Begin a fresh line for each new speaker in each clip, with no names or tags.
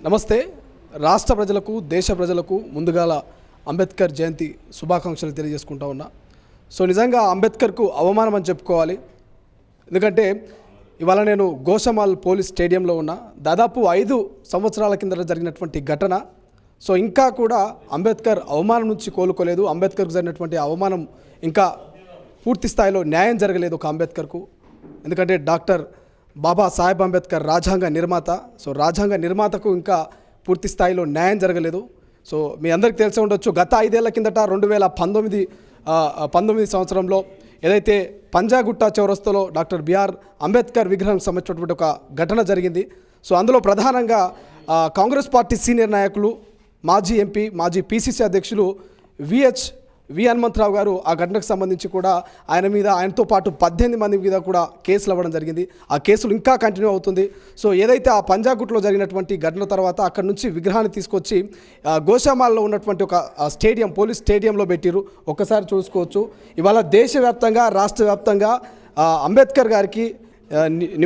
నమస్తే. రాష్ట్ర ప్రజలకు దేశ ప్రజలకు ముందుగాల అంబేద్కర్ జయంతి శుభాకాంక్షలు తెలియజేసుకుంటా ఉన్నా. సో నిజంగా అంబేద్కర్కు అవమానం అని చెప్పుకోవాలి. ఎందుకంటే ఇవాళ నేను గోషమాల్ పోలీస్ స్టేడియంలో ఉన్నా. దాదాపు 5 సంవత్సరాల కింద జరిగినటువంటి ఘటన. సో ఇంకా కూడా అంబేద్కర్ అవమానం నుంచి కోలుకోలేదు. అంబేద్కర్కు జరిగినటువంటి అవమానం ఇంకా పూర్తి స్థాయిలో న్యాయం జరగలేదు ఒక అంబేద్కర్కు. ఎందుకంటే డాక్టర్ బాబా సాహెబ్ అంబేద్కర్ రాజ్యాంగ నిర్మాత. సో రాజ్యాంగ నిర్మాతకు ఇంకా పూర్తి స్థాయిలో న్యాయం జరగలేదు. సో మీ అందరికీ తెలిసి ఉండొచ్చు, గత 5 ఏళ్ల కిందట 2019 సంవత్సరంలో ఏదైతే పంజాగుట్ట చౌరస్తాలో డాక్టర్ బిఆర్ అంబేద్కర్ విగ్రహం సంబంధించినటువంటి ఒక ఘటన జరిగింది. సో అందులో ప్రధానంగా కాంగ్రెస్ పార్టీ సీనియర్ నాయకులు, మాజీ ఎంపీ, మాజీ పిసిసి అధ్యక్షులు వి హనుమంతరావు గారు ఆ ఘటనకు సంబంధించి కూడా ఆయనతో పాటు 18 మంది మీద కూడా కేసులు అవ్వడం జరిగింది. ఆ కేసులు ఇంకా కంటిన్యూ అవుతుంది. సో ఏదైతే ఆ పంజాగుట్లో జరిగినటువంటి ఘటన తర్వాత అక్కడ నుంచి విగ్రహాన్ని తీసుకొచ్చి గోషామాల్లో ఉన్నటువంటి ఒక స్టేడియం, పోలీస్ స్టేడియంలో పెట్టిరు. ఒక్కసారి చూసుకోవచ్చు. ఇవాళ దేశవ్యాప్తంగా, రాష్ట్ర వ్యాప్తంగా అంబేద్కర్ గారికి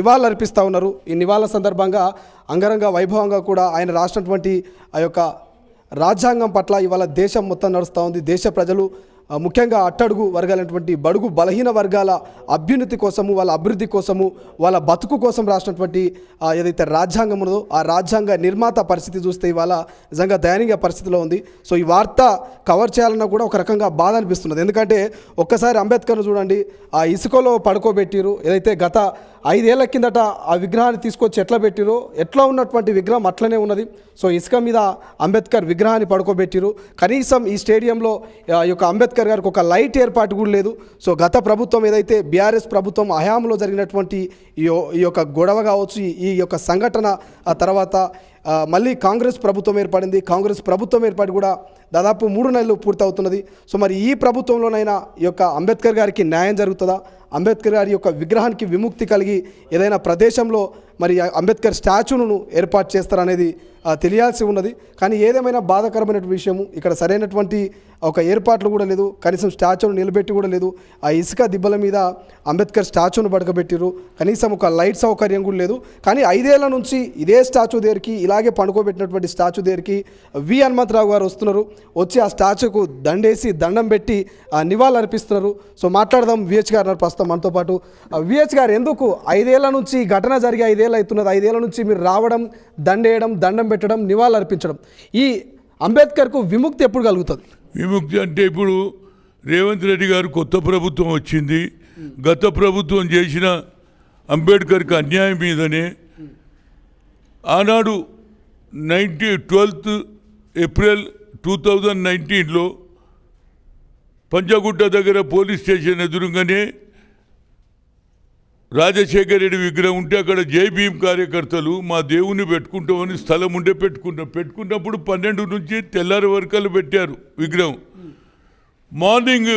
నివాళులు అర్పిస్తూ ఉన్నారు. ఈ నివాళుల సందర్భంగా అంగరంగ వైభవంగా కూడా ఆయన రాసినటువంటి ఆ యొక్క రాజ్యాంగం పట్ల ఇవాళ దేశం మొత్తం నడుస్తూ ఉంది. దేశ ప్రజలు ముఖ్యంగా అట్టడుగు వర్గాలైనటువంటి బడుగు బలహీన వర్గాల అభ్యున్నతి కోసము, వాళ్ళ అభివృద్ధి కోసము, వాళ్ళ బతుకు కోసం రాసినటువంటి ఏదైతే రాజ్యాంగం ఉన్నదో ఆ రాజ్యాంగ నిర్మాత పరిస్థితి చూస్తే ఇవాళ నిజంగా దయనీయ పరిస్థితిలో ఉంది. సో ఈ వార్త కవర్ చేయాలన్నా కూడా ఒక రకంగా బాధ అనిపిస్తున్నది. ఎందుకంటే ఒక్కసారి అంబేద్కర్ను చూడండి, ఆ ఇసుకలో పడుకోబెట్టిరు. ఏదైతే గత 5 ఏళ్ల కిందట ఆ విగ్రహాన్ని తీసుకొచ్చి ఎట్లా పెట్టిరో, ఎట్లా ఉన్నటువంటి విగ్రహం అట్లనే ఉన్నది. సో ఇసుక మీద అంబేద్కర్ విగ్రహాన్ని పడుకోబెట్టిరు. కనీసం ఈ స్టేడియంలో ఈ యొక్క అంబేద్కర్ గారికి ఒక లైట్ ఏర్పాటు కూడా లేదు. సో గత ప్రభుత్వం ఏదైతే బీఆర్ఎస్ ప్రభుత్వం హయాంలో జరిగినటువంటి ఈ యొక్క గొడవ కావచ్చు, ఈ యొక్క సంఘటన తర్వాత మళ్ళీ కాంగ్రెస్ ప్రభుత్వం ఏర్పడింది. కాంగ్రెస్ ప్రభుత్వం ఏర్పాటు కూడా దాదాపు 3 నెలలు పూర్తవుతున్నది. సో మరి ఈ ప్రభుత్వంలోనైనా ఈ యొక్క అంబేద్కర్ గారికి న్యాయం జరుగుతుందా? అంబేద్కర్ గారి యొక్క విగ్రహానికి విముక్తి కలిగి ఏదైనా ప్రదేశంలో మరి అంబేద్కర్ స్టాచ్యూను ఏర్పాటు చేస్తారనేది తెలియాల్సి ఉన్నది. కానీ ఏదేమైనా బాధాకరమైన విషయము, ఇక్కడ సరైనటువంటి ఒక ఏర్పాట్లు కూడా లేదు. కనీసం స్టాచ్యూను నిలబెట్టి కూడా లేదు. ఆ ఇసుక దిబ్బల మీద అంబేద్కర్ స్టాచ్యూను పడకబెట్టిరు. కనీసం ఒక లైట్ సౌకర్యం కూడా లేదు. కానీ 5 ఏళ్ల నుంచి ఇదే స్టాచ్యూ దగ్గరికి, ఇలాగే పండుకోబెట్టినటువంటి స్టాచ్యూ దగ్గరికి వి హనుమంతరావు గారు వస్తున్నారు. వచ్చి ఆ స్టాచ్యూకు దండేసి దండం పెట్టి నివాళులు అర్పిస్తున్నారు. సో మాట్లాడదాం. విహెచ్ గారు ప్రస్తుతం మనతో పాటు. విహెచ్ గారు, ఎందుకు 5 ఏళ్ల నుంచి ఘటన జరిగి 5 ఏళ్ళు అవుతున్నది, 5 ఏళ్ల నుంచి మీరు రావడం, దండేయడం, దండం పెట్టడం, నివాళులు అర్పించడం, ఈ అంబేద్కర్కు విముక్తి ఎప్పుడు కలుగుతుంది?
విముక్తి అంటే ఇప్పుడు రేవంత్ రెడ్డి గారు కొత్త ప్రభుత్వం వచ్చింది. గత ప్రభుత్వం చేసిన అంబేద్కర్కి అన్యాయం మీదనే ఆనాడు 12 ఏప్రిల్ 2019లో పంజాగుట్ట దగ్గర పోలీస్ స్టేషన్ ఎదురుగానే రాజశేఖర రెడ్డి విగ్రహం ఉంటే అక్కడ జై భీమ్ కార్యకర్తలు మా దేవుని పెట్టుకుంటామని స్థలం ఉంటే పెట్టుకున్నప్పుడు 12 నుంచి తెల్లారి వరకలు పెట్టారు విగ్రహం. మార్నింగ్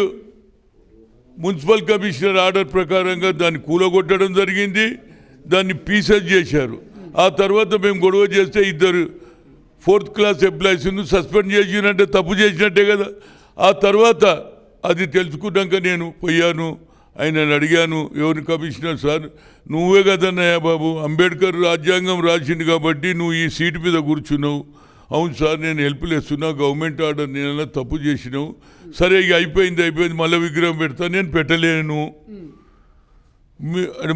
మున్సిపల్ కమిషనర్ ఆర్డర్ ప్రకారంగా దాన్ని కూలగొట్టడం జరిగింది. దాన్ని పీసెస్ చేశారు. ఆ తర్వాత మేము గొడవ చేస్తే 2 4th క్లాస్ ఎంప్లాయీస్ను సస్పెండ్ చేసినట్టే, తప్పు చేసినట్టే కదా. ఆ తర్వాత అది తెలుసుకున్నాక నేను పోయాను, ఆయనను అడిగాను, ఎవరిని కమిషనర్ సార్ నువ్వే కదన్నయ్యా బాబు, అంబేద్కర్ రాజ్యాంగం రాసింది కాబట్టి నువ్వు ఈ సీటు మీద కూర్చున్నావు. అవును సార్, నేను హెల్ప్ చేస్తున్నా, గవర్నమెంట్ ఆర్డర్ నేనన్నా తప్పు చేసినావు. సరే ఇక అయిపోయింది, మళ్ళీ విగ్రహం పెడతా. నేను పెట్టలేను,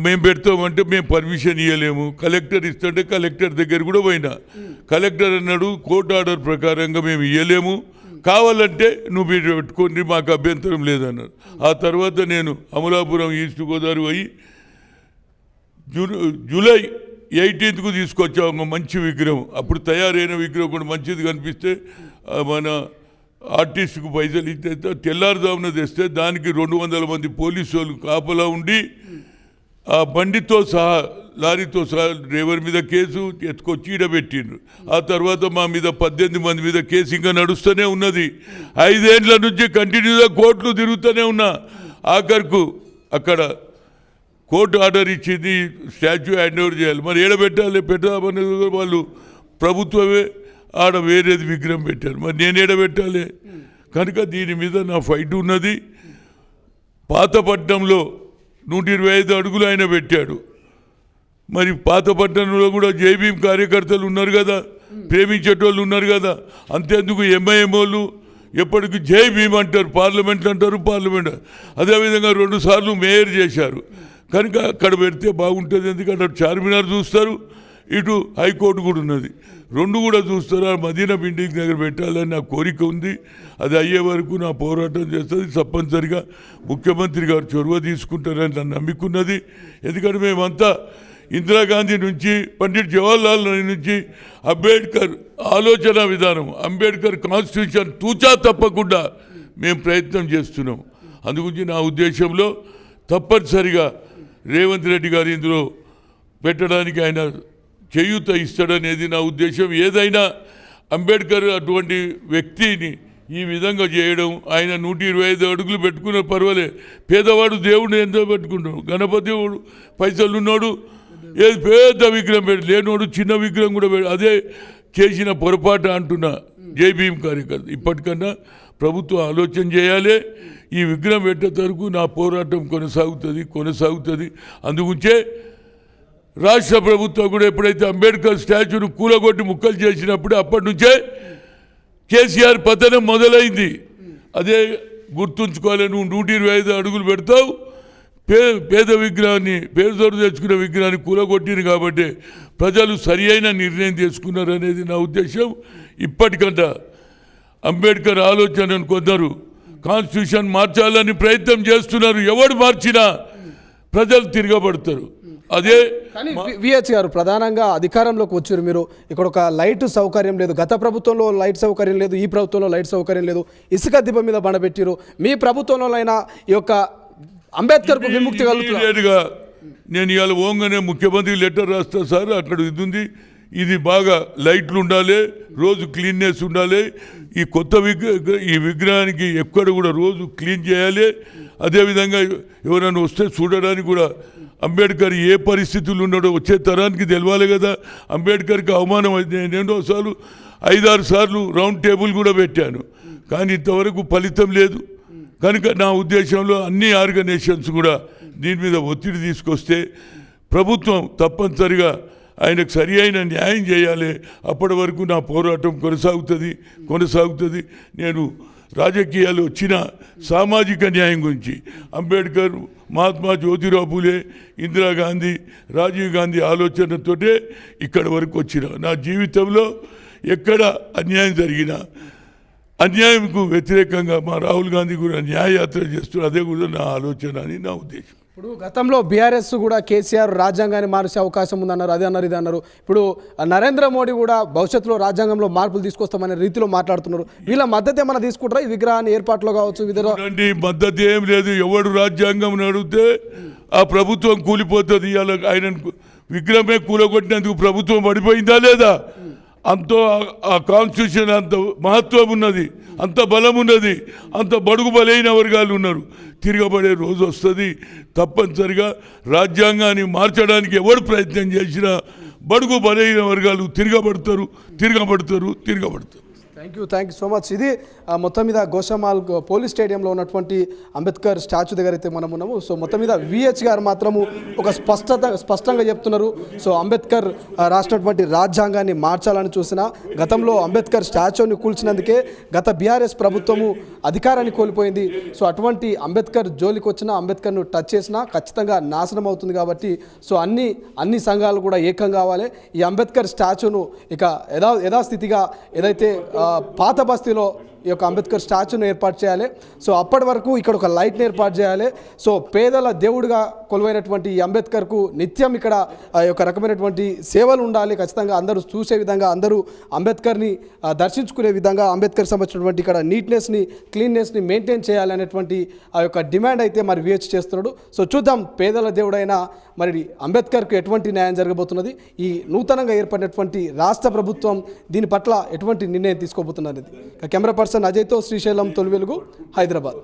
మేము పెడతామంటే మేము పర్మిషన్ ఇవ్వలేము, కలెక్టర్ ఇస్తుంటే కలెక్టర్ దగ్గర కూడా పోయినా. కలెక్టర్ అన్నాడు కోర్టు ఆర్డర్ ప్రకారంగా మేము ఇవ్వలేము, కావాలంటే నువ్వు మీరు పెట్టుకోండి, మాకు అభ్యంతరం లేదన్నారు. ఆ తర్వాత నేను అమలాపురం ఈస్ట్ గోదావరి పోయి జూలై 18కు తీసుకొచ్చాము మంచి విగ్రహం. అప్పుడు తయారైన విగ్రహం కూడా మంచిది కనిపిస్తే మన ఆర్టిస్ట్కు పైసలు ఇస్తే తెల్లారుదామున తెస్తే దానికి 200 మంది పోలీసు వాళ్ళు కాపలా ఉండి ఆ బండితో సహా, లారీతో సహా డ్రైవర్ మీద కేసు ఎత్తుకొచ్చి ఈడబెట్టిండ్రు. ఆ తర్వాత మా మీద 18 మంది మీద కేసు ఇంకా నడుస్తూనే ఉన్నది. 5 ఏళ్ల నుంచి కంటిన్యూగా కోర్టులు తిరుగుతూనే ఉన్నా. ఆఖరుకు అక్కడ కోర్టు ఆర్డర్ ఇచ్చింది స్టాచ్యూ హ్యాండ్ ఓవర్ చేయాలి. మరి ఏడబెట్టాలి, పెట్టామని వాళ్ళు ప్రభుత్వమే ఆడ వేరేది విగ్రహం పెట్టారు. మరి నేను ఏడబెట్టాలి? కనుక దీని మీద నా ఫైట్ ఉన్నది. పాతపట్నంలో 125 అడుగులు ఆయన పెట్టాడు. మరి పాతపట్నంలో కూడా జై భీమ్ కార్యకర్తలు ఉన్నారు కదా, ప్రేమించేటోళ్ళు ఉన్నారు కదా. అంతేందుకు ఎంఐఎం వాళ్ళు ఎప్పటికీ జై భీమ్ అంటారు, పార్లమెంట్ అంటారు, పార్లమెంట్. అదేవిధంగా 2 సార్లు మేయర్ చేశారు. కనుక అక్కడ పెడితే బాగుంటుంది. ఎందుకంటే అటు చార్మినార్ చూస్తారు, ఇటు హైకోర్టు కూడా ఉన్నది, 2 కూడా చూస్తారు. ఆ మదీనా బిల్డింగ్ దగ్గర పెట్టాలని నా కోరిక ఉంది. అది అయ్యే వరకు నా పోరాటం చేస్తుంది. తప్పనిసరిగా ముఖ్యమంత్రి గారు చొరవ తీసుకుంటారని నన్ను నమ్ముకున్నది. ఎందుకంటే మేమంతా ఇందిరాగాంధీ నుంచి, పండిట్ జవహర్లాల్ నెహ్రూ నుంచి అంబేద్కర్ ఆలోచన విధానం, అంబేద్కర్ కాన్స్టిట్యూషన్ తూచా తప్పకుండా మేము ప్రయత్నం చేస్తున్నాం. అందుగురించి నా ఉద్దేశంలో తప్పనిసరిగా రేవంత్ రెడ్డి గారు ఇందులో పెట్టడానికి ఆయన చేయూత ఇస్తాడనేది నా ఉద్దేశం. ఏదైనా అంబేద్కర్ అటువంటి వ్యక్తిని ఈ విధంగా చేయడం, ఆయన 125 అడుగులు పెట్టుకున్న పర్వాలే, పేదవాడు దేవుడిని ఎంతో పెట్టుకుంటాడు, గణపతి పైసలు ఉన్నాడు ఏది పెద్ద విగ్రహం పెట్టి, లేనోడు చిన్న విగ్రహం కూడా పెట్టి, అదే చేసిన పొరపాటు అంటున్నా జై భీమ్ కార్యకర్త. ఇప్పటికన్నా ప్రభుత్వం ఆలోచన చేయాలి. ఈ విగ్రహం పెట్టే వరకు నా పోరాటం కొనసాగుతుంది. అందుగుంచే రాష్ట్ర ప్రభుత్వం కూడా ఎప్పుడైతే అంబేద్కర్ స్టాచ్యూను కూలగొట్టి ముక్కలు చేసినప్పుడు అప్పటి నుంచే కేసీఆర్ పతనం మొదలైంది. అదే గుర్తుంచుకోవాలి. నువ్వు 125 అడుగులు పెడతావు, పేద విగ్రహాన్ని, పేదోడు తెచ్చుకున్న విగ్రహాన్ని కూలగొట్టింది కాబట్టి ప్రజలు సరి అయిన నిర్ణయం తీసుకున్నారు అనేది నా ఉద్దేశం. ఇప్పటికంట అంబేద్కర్ ఆలోచనను కొందరు కాన్స్టిట్యూషన్ మార్చాలని ప్రయత్నం చేస్తున్నారు. ఎవడు మార్చినా ప్రజలు తిరగబడతారు. అదే
కానీ విహెచ్ గారు ప్రధానంగా అధికారంలోకి వచ్చారు మీరు, ఇక్కడ ఒక లైట్ సౌకర్యం లేదు. గత ప్రభుత్వంలో లైట్ సౌకర్యం లేదు, ఈ ప్రభుత్వంలో లైట్ సౌకర్యం లేదు. ఇసుక దిబ్బ మీద బండబెట్టిరు. మీ ప్రభుత్వంలో అయినా ఈ యొక్క అంబేద్కర్కు విముక్తి కలుగుతుందిగా.
నేను ఇవాళ ఓంగానే ముఖ్యమంత్రి లెటర్ రాస్తా సార్, అక్కడ ఇది ఉంది, ఇది బాగా లైట్లు ఉండాలి, రోజు క్లీన్నెస్ ఉండాలి, ఈ కొత్త ఈ విగ్రహానికి ఎక్కడ కూడా రోజు క్లీన్ చేయాలి. అదేవిధంగా ఎవరైనా వస్తే చూడడానికి కూడా అంబేద్కర్ ఏ పరిస్థితులు ఉన్నాడో వచ్చే తరానికి తెలవాలి కదా. అంబేద్కర్కి అవమానం అయితే నేను 5-6 సార్లు రౌండ్ టేబుల్ కూడా పెట్టాను, కానీ ఇంతవరకు ఫలితం లేదు. కనుక నా ఉద్దేశంలో అన్ని ఆర్గనైజేషన్స్ కూడా దీని మీద ఒత్తిడి తీసుకొస్తే ప్రభుత్వం తప్పనిసరిగా ఆయనకు సరి అయిన న్యాయం చేయాలి. అప్పటి వరకు నా పోరాటం కొనసాగుతుంది. నేను రాజకీయాలు వచ్చిన సామాజిక న్యాయం గురించి అంబేద్కర్, మహాత్మా జ్యోతిరావు పూలే, ఇందిరాగాంధీ, రాజీవ్ గాంధీ ఆలోచనతోటే ఇక్కడి వరకు వచ్చిన. నా జీవితంలో ఎక్కడ అన్యాయం జరిగినా అన్యాయంకు వ్యతిరేకంగా మా రాహుల్ గాంధీ కూడా న్యాయయాత్ర చేస్తున్నారు. అదే కూడా నా ఆలోచన అని నా ఉద్దేశం.
ఇప్పుడు గతంలో బీఆర్ఎస్ కూడా కేసీఆర్ రాజ్యాంగాన్ని మార్చే అవకాశం ఉందన్నారు, అది అన్నారు, ఇది అన్నారు. ఇప్పుడు నరేంద్ర మోడీ కూడా భవిష్యత్తులో రాజ్యాంగంలో మార్పులు తీసుకొస్తామనే రీతిలో మాట్లాడుతున్నారు. వీళ్ళ మద్దతు ఏమైనా తీసుకుంటారా ఈ విగ్రహాన్ని ఏర్పాట్లో కావచ్చు?
మద్దతు ఏం లేదు. ఎవడు రాజ్యాంగం అడిగితే ఆ ప్రభుత్వం కూలిపోతుంది. ఇవాళ ఆయన విగ్రహమే కూలగొట్టినందుకు ప్రభుత్వం పడిపోయిందా లేదా? అంత ఆ కాన్స్టిట్యూషన్ అంత మహత్వం ఉన్నది, అంత బలం ఉన్నది, అంత బడుగు బలైన వర్గాలు ఉన్నారు. తిరగబడే రోజు వస్తుంది. తప్పనిసరిగా రాజ్యాంగాన్ని మార్చడానికి ఎవరు ప్రయత్నం చేసినా బడుగు బలైన వర్గాలు తిరగబడతారు.
Thank you so much. ఇది మొత్తం మీద గోషామాల్ పోలీస్ స్టేడియంలో ఉన్నటువంటి అంబేద్కర్ స్టాచ్యూ దగ్గర అయితే మనం ఉన్నాము. సో మొత్తం మీద విహెచ్ గారు మాత్రము ఒక స్పష్టంగా చెప్తున్నారు. సో అంబేద్కర్ రాసినటువంటి రాజ్యాంగాన్ని మార్చాలని చూసినా గతంలో అంబేద్కర్ స్టాచ్యూని కూల్చినందుకే గత బీఆర్ఎస్ ప్రభుత్వము అధికారాన్ని కోల్పోయింది. సో అటువంటి అంబేద్కర్ జోలికి వచ్చినా, అంబేద్కర్ను టచ్ చేసినా ఖచ్చితంగా నాశనం అవుతుంది. కాబట్టి సో అన్ని సంఘాలు కూడా ఏకం కావాలి. ఈ అంబేద్కర్ స్టాచ్యూను ఇక యథాస్థితిగా ఏదైతే పాత బస్తీలో ఈ యొక్క అంబేద్కర్ స్టాచ్యూను ఏర్పాటు చేయాలి. సో అప్పటి వరకు ఇక్కడ ఒక లైట్ని ఏర్పాటు చేయాలి. సో పేదల దేవుడిగా కొలువైనటువంటి ఈ అంబేద్కర్కు నిత్యం ఇక్కడ ఒక రకమైనటువంటి సేవలు ఉండాలి. ఖచ్చితంగా అందరూ చూసే విధంగా, అందరూ అంబేద్కర్ని దర్శించుకునే విధంగా అంబేద్కర్ సంబంధించినటువంటి ఇక్కడ నీట్నెస్ని, క్లీన్నెస్ని మెయింటైన్ చేయాలి అనేటువంటి ఆ యొక్క డిమాండ్ అయితే మరి విహెచ్ చేస్తున్నాడు. సో చూద్దాం పేదల దేవుడైన మరి అంబేద్కర్కు ఎటువంటి న్యాయం జరగబోతున్నది, ఈ నూతనంగా ఏర్పడినటువంటి రాష్ట్ర ప్రభుత్వం దీని పట్ల ఎటువంటి నిర్ణయం తీసుకోబోతున్నది. కెమెరా పర్సన్ అజయ్తో శ్రీశైలం, తొలి వెలుగు, హైదరాబాద్.